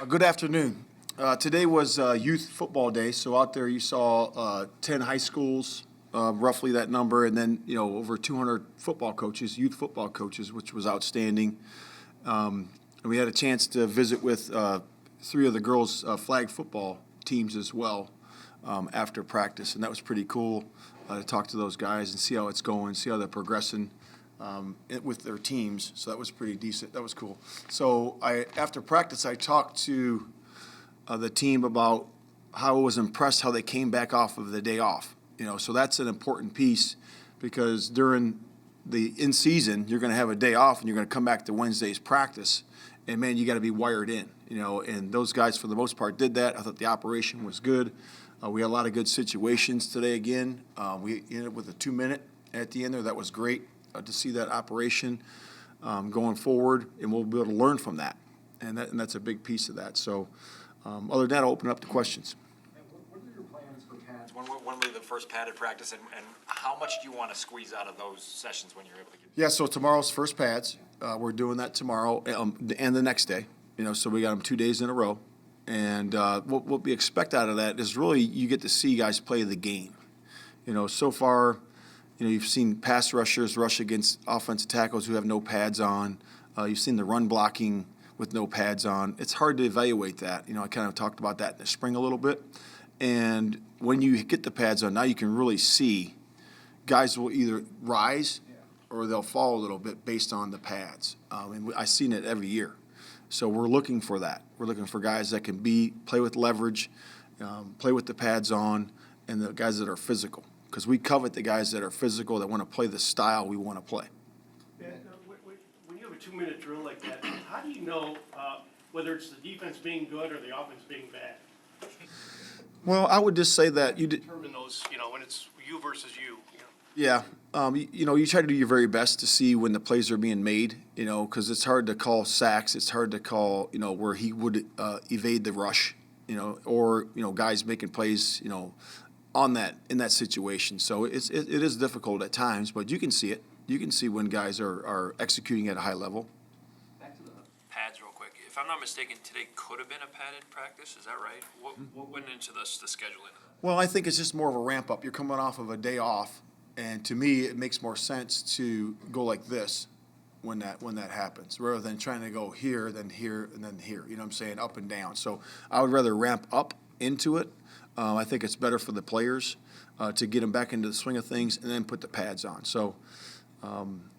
Good afternoon. Today was youth football day, so out there you saw 10 high schools, roughly that number, and then over 200 football coaches, youth football coaches, which was outstanding. And we had a chance to visit with three of the girls' flag football teams as well after practice, and that was pretty cool to talk to those guys and see how it's going, see how they're progressing. With their teams, so that was pretty decent. That was cool. So after practice, I talked to the team about how I was impressed how they came back off of the day off. So that's an important piece because during the in season, you're going to have a day off and you're going to come back to Wednesday's practice, and man, you got to be wired in. And those guys for the most part did that. I thought the operation was good. We had a lot of good situations today. Again, we ended with a 2-minute at the end there. That was great. To see that operation going forward, and we'll be able to learn from that, and that's a big piece of that. So, other than that, I'll open up to questions. What are your plans for pads? When will be the first padded practice, and how much do you want to squeeze out of those sessions when you're able to get? Yeah, so tomorrow's first pads. We're doing that tomorrow and the next day. So we got them 2 days in a row, and what we expect out of that is really you get to see guys play the game. So far. You've seen pass rushers rush against offensive tackles who have no pads on. You've seen the run blocking with no pads on. It's hard to evaluate that. I kind of talked about that in the spring a little bit. And when you get the pads on, now you can really see guys will either rise or they'll fall a little bit based on the pads. And I've seen it every year. So we're looking for that. We're looking for guys that can play with leverage, play with the pads on, and the guys that are physical. Because we covet the guys that are physical, that want to play the style we want to play. When you have a 2-minute drill like that, how do you know whether it's the defense being good or the offense being bad? Well, I would just say that you determine those, when it's you versus you. Yeah, you try to do your very best to see when the plays are being made. Because it's hard to call sacks. It's hard to call, where he would evade the rush. Or guys making plays. In that situation. So it is difficult at times, but you can see it. You can see when guys are executing at a high level. Back to the pads real quick. If I'm not mistaken, today could have been a padded practice. Is that right? What went into the scheduling of that? Well, I think it's just more of a ramp up. You're coming off of a day off, and to me, it makes more sense to go like this when that happens, rather than trying to go here, then here, and then here. You know what I'm saying? Up and down. So I would rather ramp up into it. I think it's better for the players to get them back into the swing of things and then put the pads on. So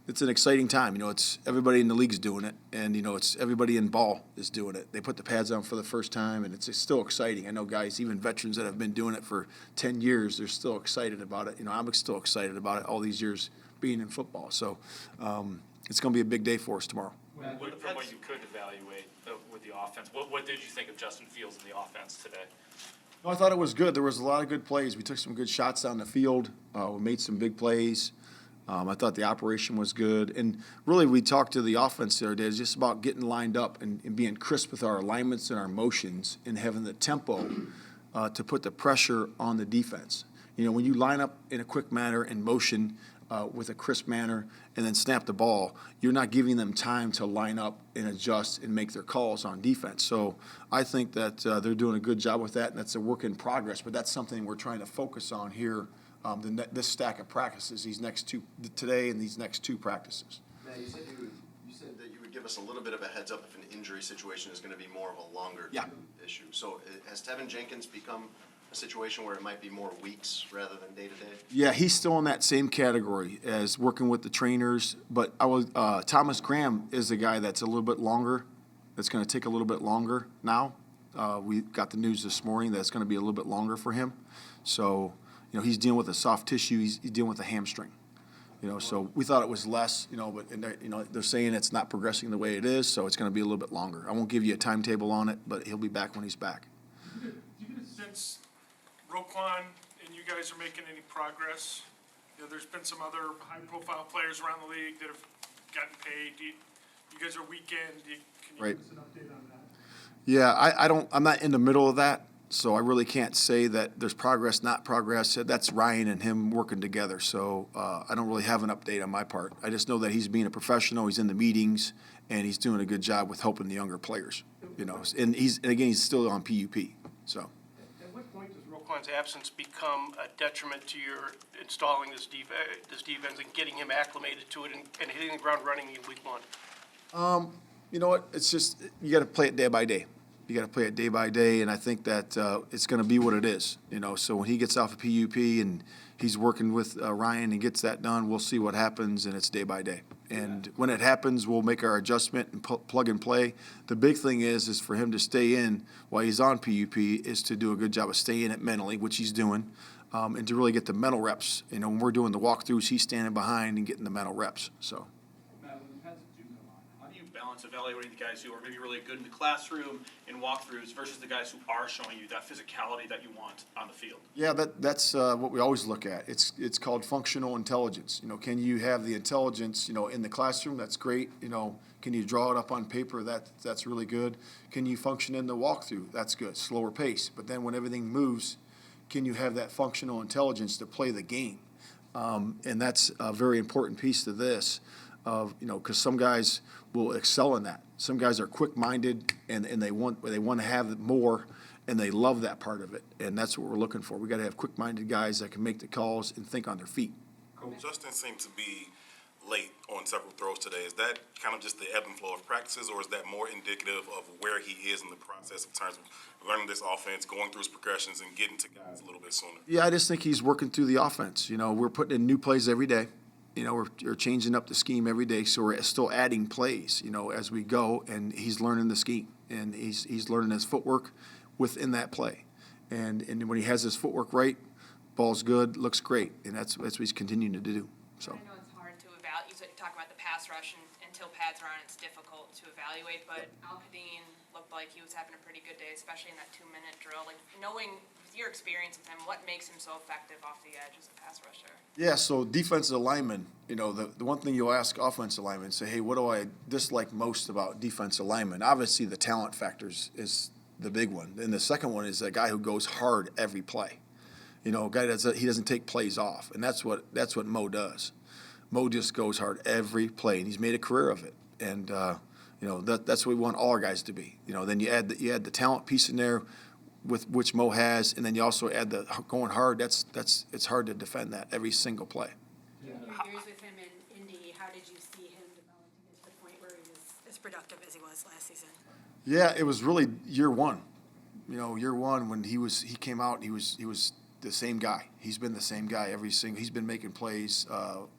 it's an exciting time. It's everybody in the league's doing it, and it's everybody in ball is doing it. They put the pads on for the first time, and it's still exciting. I know guys, even veterans that have been doing it for 10 years, they're still excited about it. I'm still excited about it all these years being in football. So it's going to be a big day for us tomorrow. From what you could evaluate with the offense, what did you think of Justin Fields in the offense today? I thought it was good. There was a lot of good plays. We took some good shots down the field. We made some big plays. I thought the operation was good. And really, we talked to the offense the other day. It's just about getting lined up and being crisp with our alignments and our motions and having the tempo to put the pressure on the defense. When you line up in a quick manner and motion with a crisp manner and then snap the ball, you're not giving them time to line up and adjust and make their calls on defense. So I think that they're doing a good job with that, and that's a work in progress. But that's something we're trying to focus on here, this stack of practices, these next two, today and these next two practices. Matt, you said that you would give us a little bit of a heads up if an injury situation is going to be more of a longer issue. So has Tevin Jenkins become a situation where it might be more weeks rather than day to day? Yeah, he's still in that same category as working with the trainers. But Thomas Graham is the guy that's a little bit longer. That's going to take a little bit longer now. We got the news this morning that it's going to be a little bit longer for him. So, he's dealing with a soft tissue. He's dealing with a hamstring. So we thought it was less. But they're saying it's not progressing the way it is, so it's going to be a little bit longer. I won't give you a timetable on it, but he'll be back when he's back. Do you get a sense Roquan and you guys are making any progress? There's been some other high-profile players around the league that have gotten paid. You guys are weekend. Can you give us an update on that? Yeah, I'm not in the middle of that, So I really can't say that there's progress, not progress. That's Ryan and him working together. So I don't really have an update on my part. I just know that he's being a professional. He's in the meetings, and he's doing a good job with helping the younger players. And again, he's still on PUP. So. At what point does Roquan's absence become a detriment to your installing this defense and getting him acclimated to it and hitting the ground running in week one? You know what? It's just you got to play it day by day. You got to play it day by day, and I think that it's going to be what it is. So when he gets off of PUP and he's working with Ryan and gets that done, we'll see what happens, and it's day by day. And when it happens, we'll make our adjustment and plug and play. The big thing is for him to stay in while he's on PUP is to do a good job of staying in it mentally, which he's doing, and to really get the mental reps. When we're doing the walkthroughs, he's standing behind and getting the mental reps. So. How do you balance evaluating the guys who are maybe really good in the classroom in walkthroughs versus the guys who are showing you that physicality that you want on the field? Yeah, that's what we always look at. It's called functional intelligence. Can you have the intelligence, in the classroom? That's great. Can you draw it up on paper? That's really good. Can you function in the walkthrough? That's good. Slower pace. But then when everything moves, can you have that functional intelligence to play the game? And that's a very important piece to this. Because some guys will excel in that. Some guys are quick-minded and they want to have more, and they love that part of it. And that's what we're looking for. We got to have quick-minded guys that can make the calls and think on their feet. Justin seemed to be late on several throws today. Is that kind of just the ebb and flow of practices, or is that more indicative of where he is in the process in terms of learning this offense, going through his progressions, and getting to guys a little bit sooner? Yeah, I just think he's working through the offense. We're putting in new plays every day. We're changing up the scheme every day, so we're still adding plays, as we go, and he's learning the scheme, and he's learning his footwork within that play. And when he has his footwork right, ball's good, looks great, and that's what he's continuing to do. So. I know it's hard to evaluate. You talk about the pass rush, and until pads are on, it's difficult to evaluate, but Al-Qadin looked like he was having a pretty good day, especially in that 2-minute drill. Like, knowing with your experience with him, what makes him so effective off the edge as a pass rusher? Yeah, so defensive linemen, the one thing you'll ask offensive linemen, say, hey, what do I dislike most about defensive linemen? Obviously, the talent factors is the big one. And the second one is a guy who goes hard every play. A guy he doesn't take plays off, and that's what Mo does. Mo just goes hard every play, and he's made a career of it. And that's what we want all our guys to be. Then you add the talent piece in there, with which Mo has, and then you also add the going hard. It's hard to defend that every single play. Your years with him in Indy, how did you see him develop to get to the point where he was as productive as he was last season? Yeah, it was really year one. Year one when he came out, he was the same guy. He's been the same guy he's been making plays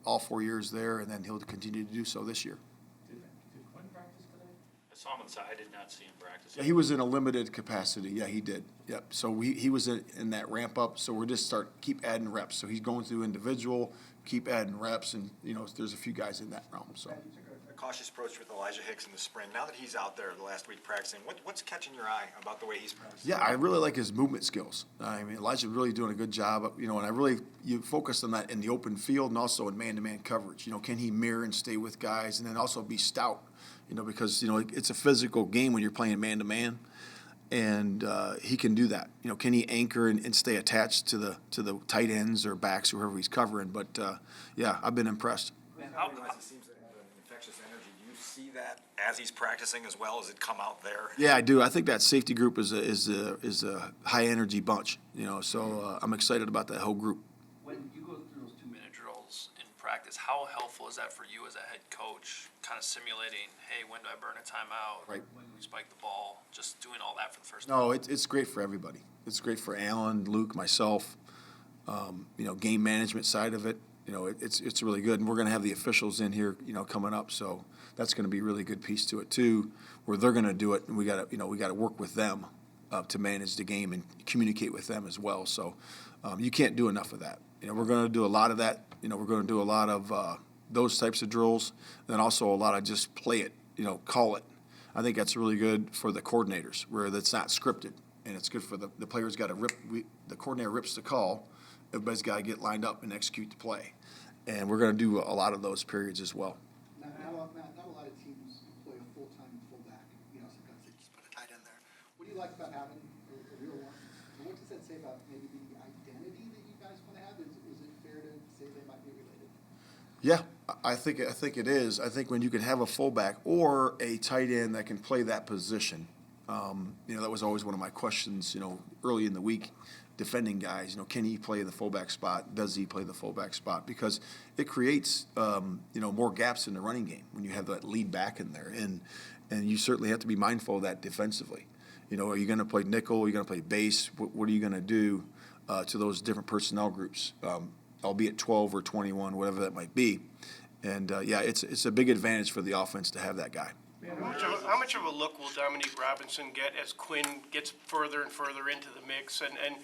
all 4 years there, and then he'll continue to do so this year. I saw him on the side. I did not see him practice. Yeah, he was in a limited capacity. Yeah, he did. Yep. So he was in that ramp up. So we're just keep adding reps. So he's going through individual, keep adding reps, and there's a few guys in that realm. So. A cautious approach with Elijah Hicks in the spring. Now that he's out there the last week practicing, what's catching your eye about the way he's practicing? Yeah, I really like his movement skills. Elijah's really doing a good job. And you focus on that in the open field and also in man-to-man coverage. Can he mirror and stay with guys, and then also be stout? Because it's a physical game when you're playing man-to-man, and he can do that. Can he anchor and stay attached to the tight ends or backs, whoever he's covering? But yeah, I've been impressed. Man, he seems to have an infectious energy. Do you see that as he's practicing as well? As it come out there? Yeah, I do. I think that safety group is a high energy bunch. So I'm excited about that whole group. When you go through those 2-minute drills in practice, how helpful is that for you as a head coach, kind of simulating, hey, when do I burn a timeout? Right. When do we spike the ball? Just doing all that for the first time. No, it's great for everybody. It's great for Alan, Luke, myself. Game management side of it. It's really good, and we're going to have the officials in here, coming up. So that's going to be a really good piece to it too, where they're going to do it, and we got to work with them to manage the game and communicate with them as well. So you can't do enough of that. We're going to do a lot of that. We're going to do a lot of those types of drills, and then also a lot of just play it, call it. I think that's really good for the coordinators, where that's not scripted, and it's good for the players. Got to rip. The coordinator rips the call. Everybody's got to get lined up and execute the play, and we're going to do a lot of those periods as well. Matt, not a lot of teams play a full-time fullback. Sometimes they just put a tight end there. What do you like about having a real one? So what does that say about maybe the identity that you guys want to have? Is it fair to say they might be related? Yeah, I think it is. I think when you can have a fullback or a tight end that can play that position, that was always one of my questions, early in the week, defending guys, can he play the fullback spot? Does he play the fullback spot? Because it creates, more gaps in the running game when you have that lead back in there. And you certainly have to be mindful of that defensively. Are you going to play nickel? Are you going to play base? What are you going to do to those different personnel groups? Albeit 12 or 21, whatever that might be. And, it's a big advantage for the offense to have that guy. How much of a look will Dominique Robinson get as Quinn gets further and further into the mix? And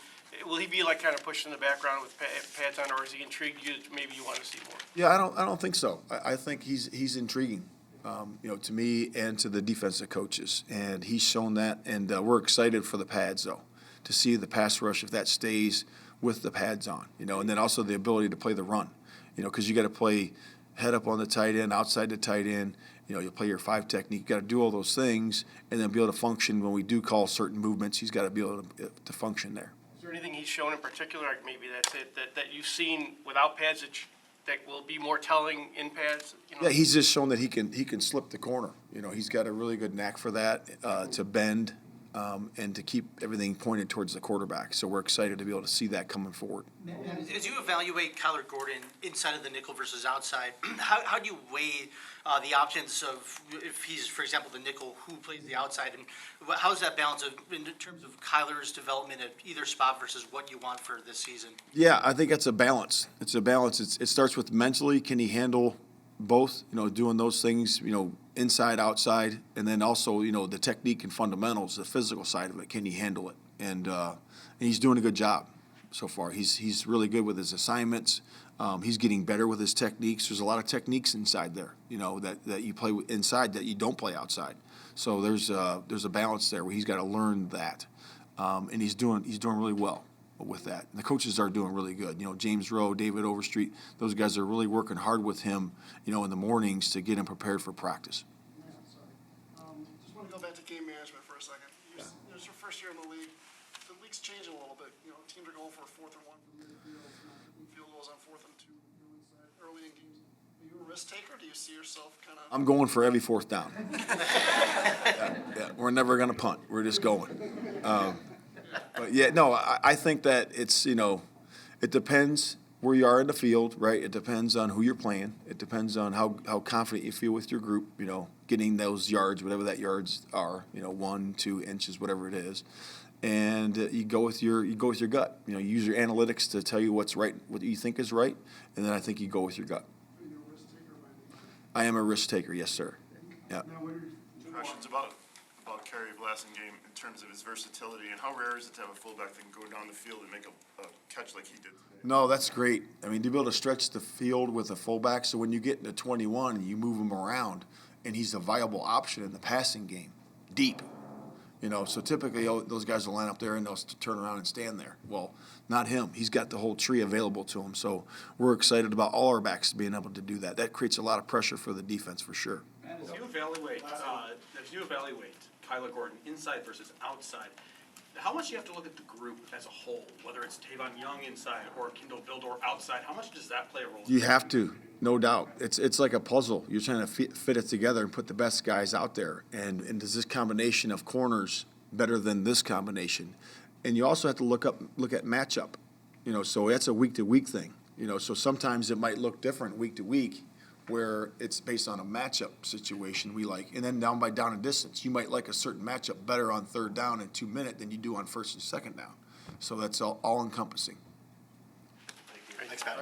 will he be like kind of pushed in the background with pads on, or is he intrigued you that maybe you want to see more? Yeah, I don't think so. I think he's intriguing, to me and to the defensive coaches. And he's shown that. And we're excited for the pads, though, to see the pass rush if that stays with the pads on, and then also the ability to play the run, because you got to play head up on the tight end, outside the tight end. You play your 5 technique. You got to do all those things and then be able to function when we do call certain movements. He's got to be able to function there. Is there anything he's shown in particular, like maybe that's it, that you've seen without pads that will be more telling in pads? Yeah, he's just shown that he can slip the corner. He's got a really good knack for that, to bend and to keep everything pointed towards the quarterback. So we're excited to be able to see that coming forward. As you evaluate Kyler Gordon inside of the nickel versus outside, how do you weigh the options of if he's, for example, the nickel, who plays the outside, and how is that balance in terms of Kyler's development at either spot versus what you want for this season? Yeah, I think it's a balance. It's a balance. It starts with mentally, can he handle both, doing those things, inside, outside, and then also, the technique and fundamentals, the physical side of it, can he handle it? And he's doing a good job so far. He's really good with his assignments. He's getting better with his techniques. There's a lot of techniques inside there, that you play inside that you don't play outside. So there's a balance there where he's got to learn that, and he's doing really well with that. And the coaches are doing really good. James Rowe, David Overstreet, those guys are really working hard with him, in the mornings to get him prepared for practice. Yeah, sorry. Just want to go back to game management for a second. It's your first year in the league. The league's changing a little bit. Teams are going for a 4th and 1 from the field. Field goals on 4th and 2 inside early in games. Are you a risk taker? Do you see yourself kind of? I'm going for every 4th down. Yeah, we're never going to punt. We're just going. But yeah, no, I think that it's, it depends where you are in the field, right? It depends on who you're playing. It depends on how confident you feel with your group, getting those yards, whatever that yards are, 1, 2 inches, whatever it is. And you go with your gut. You use your analytics to tell you what's right, what you think is right, and then I think you go with your gut. Are you a risk taker, Randy? I am a risk taker, yes, sir. Yeah. Now, what are Questions about Kerry Blasting game in terms of his versatility, and how rare is it to have a fullback that can go down the field and make a catch like he did today? No, that's great. I mean, to be able to stretch the field with a fullback, so when you get into 21, you move him around, and he's a viable option in the passing game, deep. So typically those guys will line up there and they'll turn around and stand there. Well, not him. He's got the whole tree available to him. So we're excited about all our backs being able to do that. That creates a lot of pressure for the defense for sure. As you evaluate Kyler Gordon inside versus outside, how much do you have to look at the group as a whole, whether it's Tavon Young inside or Kendall Vildor outside? How much does that play a role? You have to, no doubt. It's like a puzzle. You're trying to fit it together and put the best guys out there. And does this combination of corners better than this combination? And you also have to look at matchup. So that's a week-to-week thing. So sometimes it might look different week to week, where it's based on a matchup situation we like. And then down and distance, you might like a certain matchup better on 3rd down and 2 minute than you do on 1st and 2nd down. So that's all encompassing. Thanks, Pat.